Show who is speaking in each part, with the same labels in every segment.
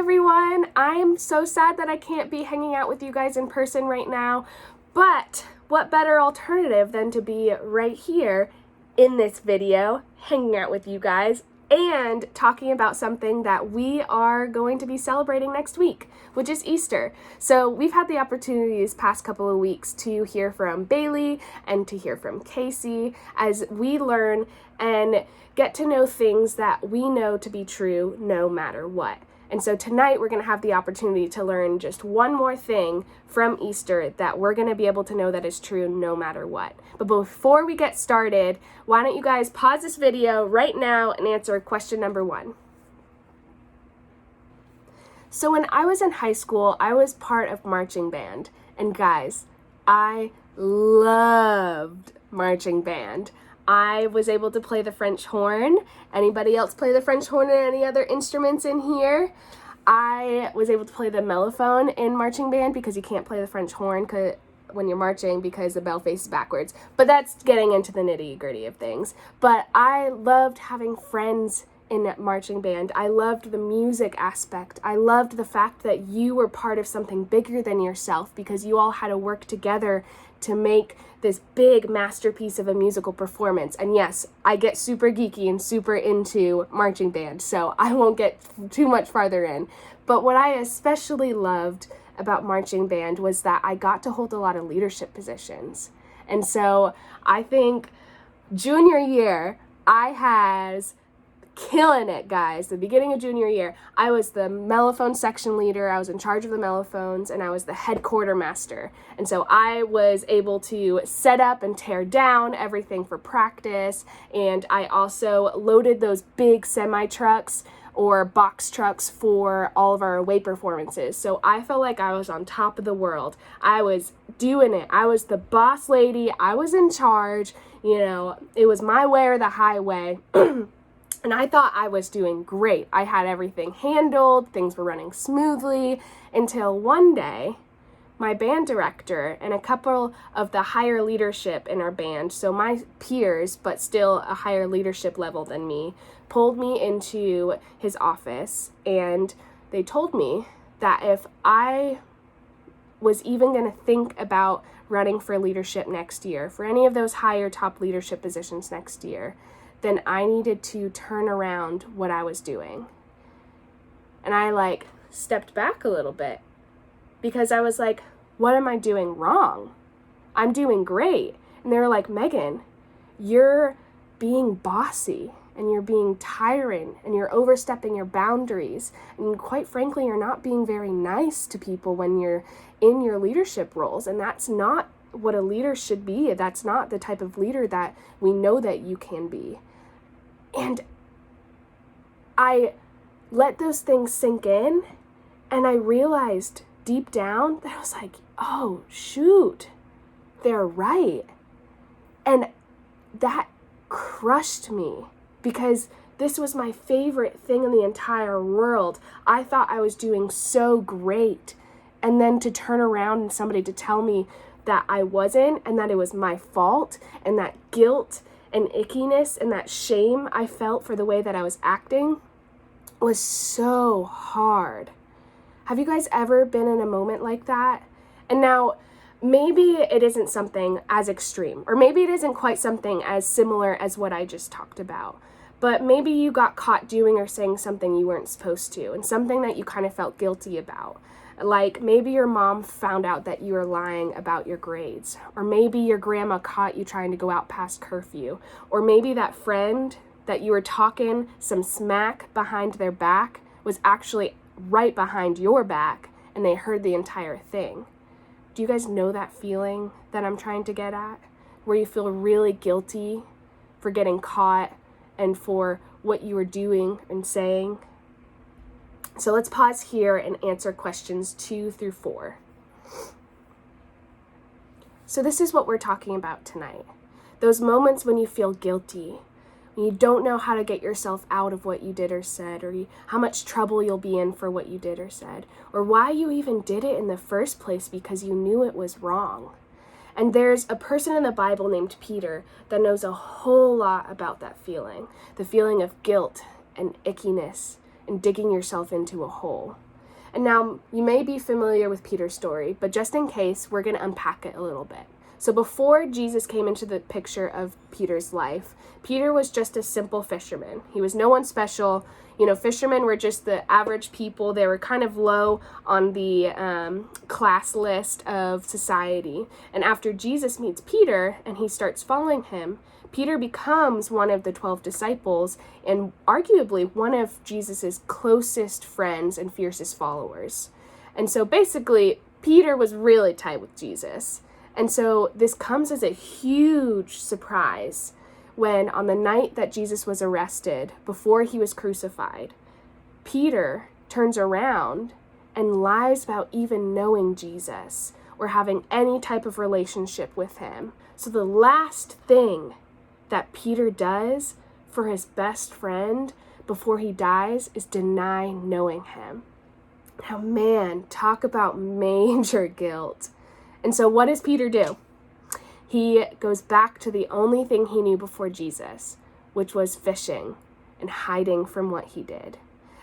Speaker 1: everyone. I'm so sad that I can't be hanging out with you guys in person right now, but what better alternative than to be right here in this video, hanging out with you guys and talking about something that we are going to be celebrating next week, which is Easter. So we've had the opportunity these past couple of weeks to hear from Bailey and to hear from Casey as we learn and get to know things that we know to be true no matter what. And so tonight we're going to have the opportunity to learn just one more thing from Easter that we're going to be able to know that is true no matter what. But before we get started, why don't you guys pause this video right now and answer question number 1. So when I was in high school, I was part of marching band. And guys, I loved marching band. I was able to play the French horn. Anybody else play the French horn and any other instruments in here? I was able to play the mellophone in marching band because you can't play the French horn when you're marching because the bell faces backwards. But that's getting into the nitty-gritty of things. But I loved having friends in marching band. I loved the music aspect. I loved the fact that you were part of something bigger than yourself because you all had to work together to make this big masterpiece of a musical performance. And yes, I get super geeky and super into marching band, so I won't get too much farther in. But what I especially loved about marching band was that I got to hold a lot of leadership positions. And so I think junior year, I was killing it, guys. The beginning of junior year, I was the mellophone section leader. I was in charge of the mellophones, and I was the head quartermaster. And so I was able to set up and tear down everything for practice. And I also loaded those big semi-trucks or box trucks for all of our away performances. So I felt like I was on top of the world. I was doing it. I was the boss lady. I was in charge. You know, it was my way or the highway. And I thought I was doing great. I had everything handled, things were running smoothly, until one day, my band director and a couple of the higher leadership in our band, so my peers, but still a higher leadership level than me, pulled me into his office, and they told me that if I was even going to think about running for leadership next year, for any of those higher top leadership positions next year, then I needed to turn around what I was doing. And I stepped back a little bit because I was like, what am I doing wrong? I'm doing great. And they were like, Megan, you're being bossy and you're being tyrant and you're overstepping your boundaries. And quite frankly, you're not being very nice to people when you're in your leadership roles. And that's not what a leader should be. That's not the type of leader that we know that you can be. And I let those things sink in, and I realized deep down that I was like, oh, shoot, they're right. And that crushed me because this was my favorite thing in the entire world. I thought I was doing so great. And then to turn around and somebody to tell me that I wasn't and that it was my fault and that guilt and ickiness and that shame I felt for the way that I was acting was so hard. Have you guys ever been in a moment like that? And now, maybe it isn't something as extreme, or maybe it isn't quite something as similar as what I just talked about, but maybe you got caught doing or saying something you weren't supposed to, and something that you kind of felt guilty about. Like maybe your mom found out that you were lying about your grades, or maybe your grandma caught you trying to go out past curfew, or maybe that friend that you were talking some smack behind their back was actually right behind your back and they heard the entire thing. Do you guys know that feeling that I'm trying to get at? Where you feel really guilty for getting caught and for what you were doing and saying? So let's pause here and answer questions 2 through 4. So this is what we're talking about tonight. Those moments when you feel guilty, when you don't know how to get yourself out of what you did or said, or how much trouble you'll be in for what you did or said, or why you even did it in the first place because you knew it was wrong. And there's a person in the Bible named Peter that knows a whole lot about that feeling, the feeling of guilt and ickiness and digging yourself into a hole. And now you may be familiar with Peter's story, but just in case, we're going to unpack it a little bit. So before Jesus came into the picture of Peter's life, Peter was just a simple fisherman. He was no one special. Fishermen were just the average people. They were kind of low on the class list of society. And after Jesus meets Peter and he starts following him, Peter becomes one of the 12 disciples and arguably one of Jesus's closest friends and fiercest followers. And so basically, Peter was really tight with Jesus. And so this comes as a huge surprise when on the night that Jesus was arrested, before he was crucified, Peter turns around and lies about even knowing Jesus or having any type of relationship with him. So the last thing that Peter does for his best friend before he dies is deny knowing him. Now, man, talk about major guilt. And so what does Peter do? He goes back to the only thing he knew before Jesus, which was fishing and hiding from what he did.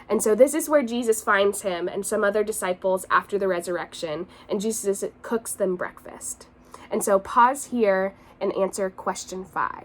Speaker 1: And so this is where Jesus finds him and some other disciples after the resurrection, and Jesus cooks them breakfast. And so pause here and answer question 5.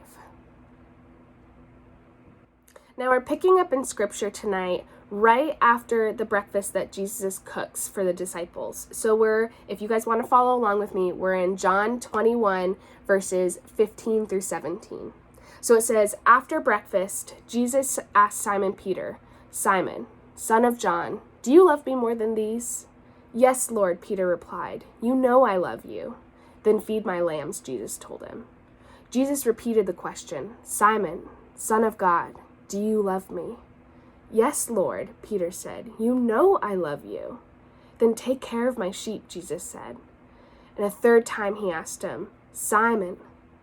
Speaker 1: Now we're picking up in scripture tonight right after the breakfast that Jesus cooks for the disciples. So if you guys want to follow along with me, we're in John 21, verses 15 through 17. So it says, after breakfast, Jesus asked Simon Peter, "Simon, son of John, do you love me more than these?" "Yes, Lord," Peter replied. "You know I love you." "Then feed my lambs," Jesus told him. Jesus repeated the question, "Simon, son of God, do you love me?" "Yes, Lord," Peter said. "You know I love you." "Then take care of my sheep," Jesus said. And a third time he asked him, "Simon,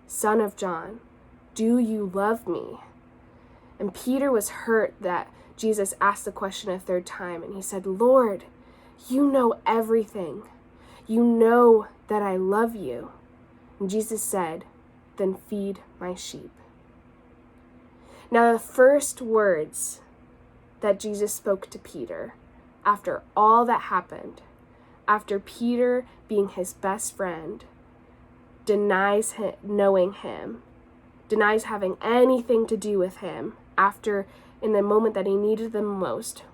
Speaker 1: son of John, do you love me?" And Peter was hurt that Jesus asked the question a third time, and he said, "Lord, you know everything. You know that I love you." And Jesus said, "Then feed my sheep." Now, the first words that Jesus spoke to Peter after all that happened, after Peter, being his best friend, denies knowing him, denies having anything to do with him after in the moment that he needed them most,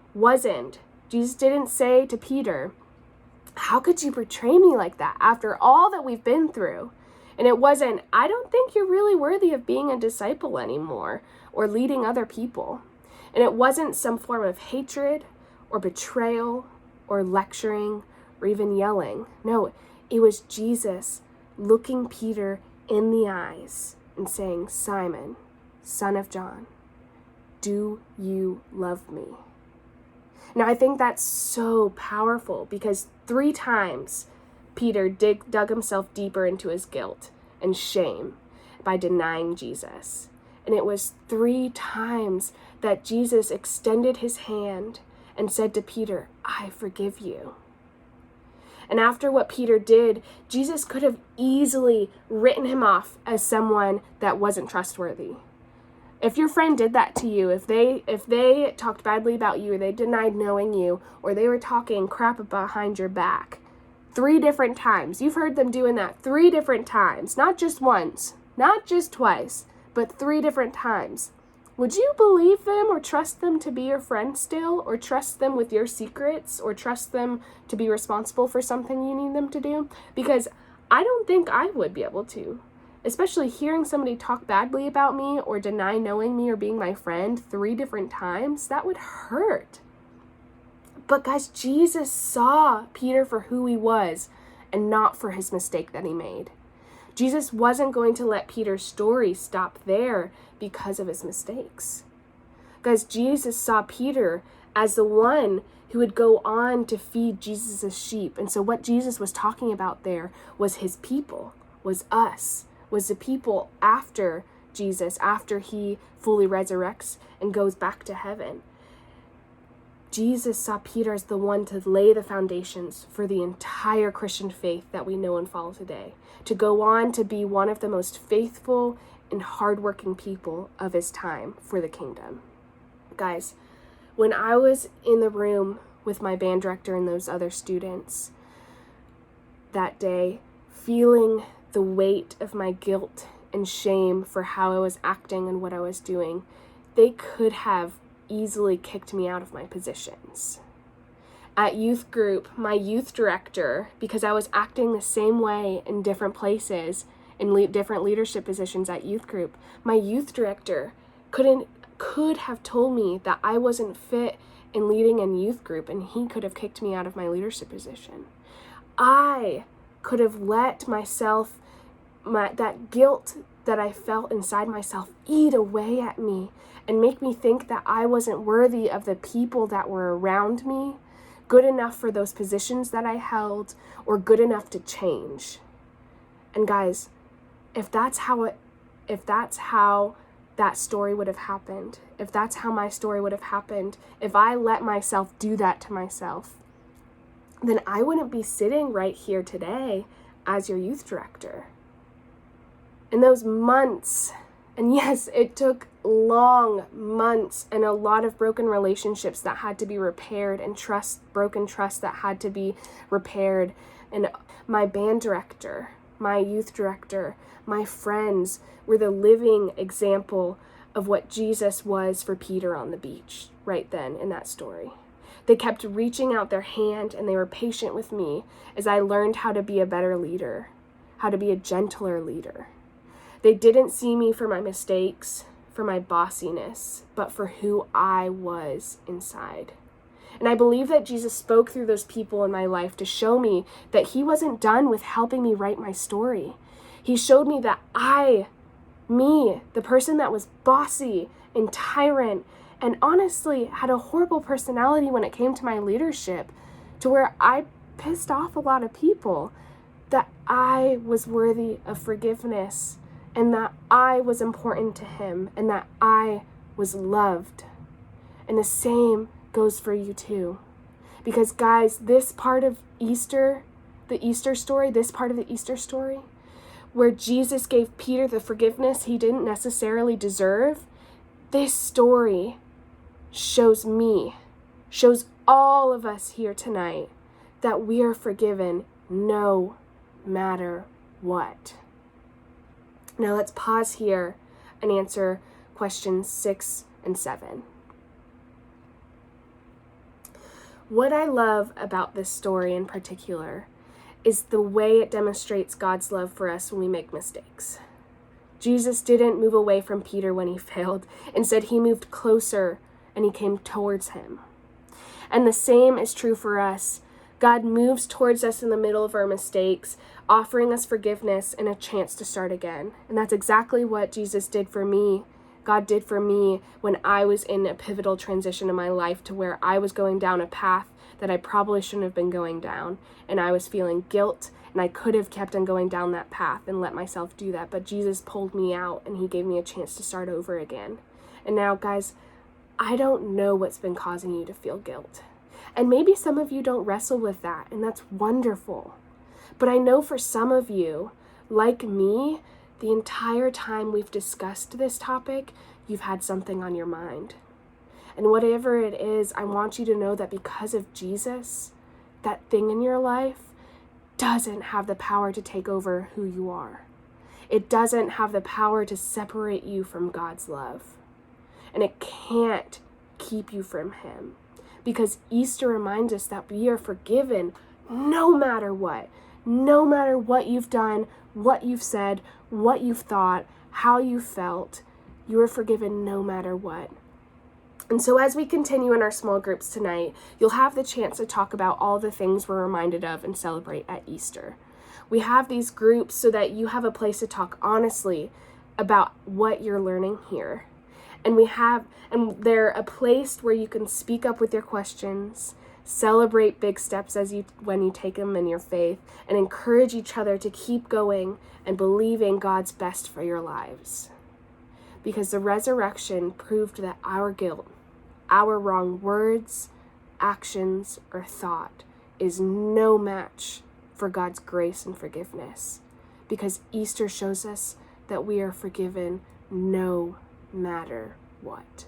Speaker 1: Jesus didn't say to Peter, "How could you betray me like that after all that we've been through?" And it wasn't, "I don't think you're really worthy of being a disciple anymore or leading other people." And it wasn't some form of hatred or betrayal or lecturing or even yelling. No, it was Jesus looking Peter in the eyes and saying, "Simon, son of John, do you love me?" Now, I think that's so powerful because 3 times Peter dug himself deeper into his guilt and shame by denying Jesus. And it was 3 times that Jesus extended his hand and said to Peter, "I forgive you." And after what Peter did, Jesus could have easily written him off as someone that wasn't trustworthy. If your friend did that to you, if they talked badly about you, or they denied knowing you, or they were talking crap behind your back, 3 different times, you've heard them doing that 3 different times, not just once, not just twice, but 3 different times. Would you believe them or trust them to be your friend still, or trust them with your secrets, or trust them to be responsible for something you need them to do? Because I don't think I would be able to. Especially hearing somebody talk badly about me or deny knowing me or being my friend 3 different times, that would hurt. But guys, Jesus saw Peter for who he was and not for his mistake that he made. Jesus wasn't going to let Peter's story stop there because of his mistakes. Guys, Jesus saw Peter as the one who would go on to feed Jesus' sheep. And so what Jesus was talking about there was his people, was us, was the people after Jesus, after he fully resurrects and goes back to heaven. Jesus saw Peter as the one to lay the foundations for the entire Christian faith that we know and follow today, to go on to be one of the most faithful and hardworking people of his time for the kingdom. Guys, when I was in the room with my band director and those other students that day, feeling the weight of my guilt and shame for how I was acting and what I was doing. They could have easily kicked me out of my positions. At youth group, my youth director, because I was acting the same way in different places, in different leadership positions at youth group, my youth director could have told me that I wasn't fit in leading in youth group, and he could have kicked me out of my leadership position. I could have let myself, that guilt that I felt inside myself, eat away at me and make me think that I wasn't worthy of the people that were around me, good enough for those positions that I held, or good enough to change. And guys, if that's how that story would have happened, if that's how my story would have happened, if I let myself do that to myself, then I wouldn't be sitting right here today as your youth director. In those months, and yes, it took long months and a lot of broken relationships that had to be repaired, and broken trust that had to be repaired. And my band director, my youth director, my friends were the living example of what Jesus was for Peter on the beach right then in that story. They kept reaching out their hand, and they were patient with me as I learned how to be a better leader, how to be a gentler leader. They didn't see me for my mistakes, for my bossiness, but for who I was inside. And I believe that Jesus spoke through those people in my life to show me that he wasn't done with helping me write my story. He showed me that the person that was bossy and tyrant and honestly had a horrible personality when it came to my leadership, to where I pissed off a lot of people, that I was worthy of forgiveness, and that I was important to him, and that I was loved. And the same goes for you too. Because guys, this part of Easter, this part of the Easter story, where Jesus gave Peter the forgiveness he didn't necessarily deserve, this story shows all of us here tonight that we are forgiven no matter what. Now let's pause here and answer questions 6 and 7. What I love about this story in particular is the way it demonstrates God's love for us when we make mistakes. Jesus didn't move away from Peter when he failed. Instead, he moved closer and he came towards him. And the same is true for us. God moves towards us in the middle of our mistakes, offering us forgiveness and a chance to start again. And that's exactly what Jesus did for me. God did for me when I was in a pivotal transition in my life, to where I was going down a path that I probably shouldn't have been going down. And I was feeling guilt, and I could have kept on going down that path and let myself do that. But Jesus pulled me out, and he gave me a chance to start over again. And now, guys, I don't know what's been causing you to feel guilt. And maybe some of you don't wrestle with that, and that's wonderful. But I know for some of you, like me, the entire time we've discussed this topic, you've had something on your mind. And whatever it is, I want you to know that because of Jesus, that thing in your life doesn't have the power to take over who you are. It doesn't have the power to separate you from God's love. And it can't keep you from him. Because Easter reminds us that we are forgiven no matter what. No matter what you've done, what you've said, what you've thought, how you felt, you are forgiven no matter what. And so as we continue in our small groups tonight, you'll have the chance to talk about all the things we're reminded of and celebrate at Easter. We have these groups so that you have a place to talk honestly about what you're learning here. And they're a place where you can speak up with your questions, celebrate big steps when you take them in your faith, and encourage each other to keep going and believing God's best for your lives. Because the resurrection proved that our guilt, our wrong words, actions, or thought is no match for God's grace and forgiveness. Because Easter shows us that we are forgiven no matter what.